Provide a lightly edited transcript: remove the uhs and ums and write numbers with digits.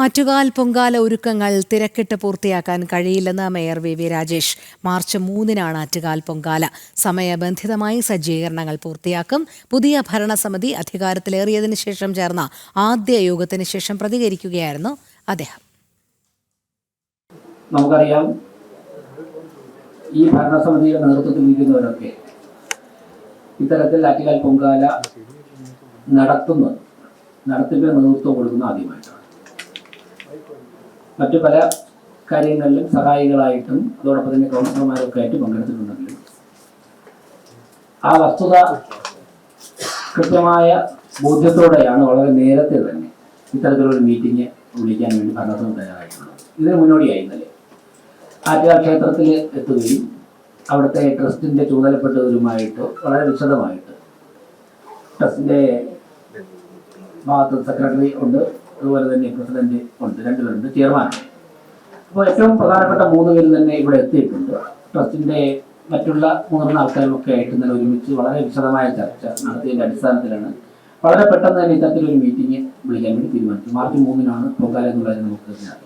ആറ്റുകാൽ പൊങ്കാല ഒരുക്കങ്ങൾ തിരക്കിട്ട് പൂർത്തിയാക്കാൻ കഴിയില്ലെന്ന് മേയർ വി രാജേഷ്. മാർച്ച് 3-നാണ് ആറ്റുകാൽ പൊങ്കാല. സമയബന്ധിതമായി സജ്ജീകരണങ്ങൾ പൂർത്തിയാക്കും. പുതിയ ഭരണസമിതി അധികാരത്തിലേറിയതിനു ശേഷം ചേർന്ന ആദ്യ യോഗത്തിന് ശേഷം പ്രതികരിക്കുകയായിരുന്നു അദ്ദേഹം. നമുക്കറിയാം, ഈ ഭരണസമിതിയുടെ നേതൃത്വത്തിലിരിക്കുന്നവരൊക്കെ ഇത്തരത്തിൽ ആറ്റുകാൽ പൊങ്കാല നടത്തിപ്പിന് നേതൃത്വം കൊടുക്കുന്ന ആദ്യമായിട്ടാണ്. മറ്റു പല കാര്യങ്ങളിലും സഹായികളായിട്ടും അതോടൊപ്പം തന്നെ കൗൺസിലർമാരൊക്കെ ആയിട്ട് പങ്കെടുത്തിട്ടുണ്ടെങ്കിലും ആ വസ്തുത കൃത്യമായ ബോധ്യത്തോടെയാണ് വളരെ നേരത്തെ തന്നെ ഇത്തരത്തിലൊരു മീറ്റിംഗ് വിളിക്കാൻ വേണ്ടി ഭരണസമിതി തയ്യാറായിട്ടുള്ളത്. ഇതിന് മുന്നോടിയായി ഇന്നലെ ആറ്റുകാൽ ക്ഷേത്രത്തിൽ എത്തുകയും അവിടുത്തെ ട്രസ്റ്റിൻ്റെ ചുമതലപ്പെട്ടവരുമായിട്ട് വളരെ വിശദമായിട്ട്, ട്രസ്റ്റിൻ്റെ ഭാഗത്ത് സെക്രട്ടറി ഉണ്ട്, അതുപോലെ തന്നെ പ്രസിഡന്റ് ഉണ്ട്, 2 പേരുണ്ട്, ചെയർമാൻ. അപ്പോൾ ഏറ്റവും പ്രധാനപ്പെട്ട 3 പേര് തന്നെ ഇവിടെ എത്തിയിട്ടുണ്ട്. ട്രസ്റ്റിന്റെ മറ്റുള്ള മുതിർന്ന ആൾക്കാരുമൊക്കെ ആയിട്ട് ഇന്നലെ ഒരുമിച്ച് വളരെ വിശദമായ ചർച്ച നടത്തിയതിന്റെ അടിസ്ഥാനത്തിലാണ് വളരെ പെട്ടെന്ന് തന്നെ ഇത്തരത്തിലൊരു മീറ്റിംഗ് വിളിക്കാൻ വേണ്ടി തീരുമാനിച്ചു. മാർച്ച് 3-നാണ് പൊങ്കാല എന്നുള്ളത് നമുക്ക് അറിയാം.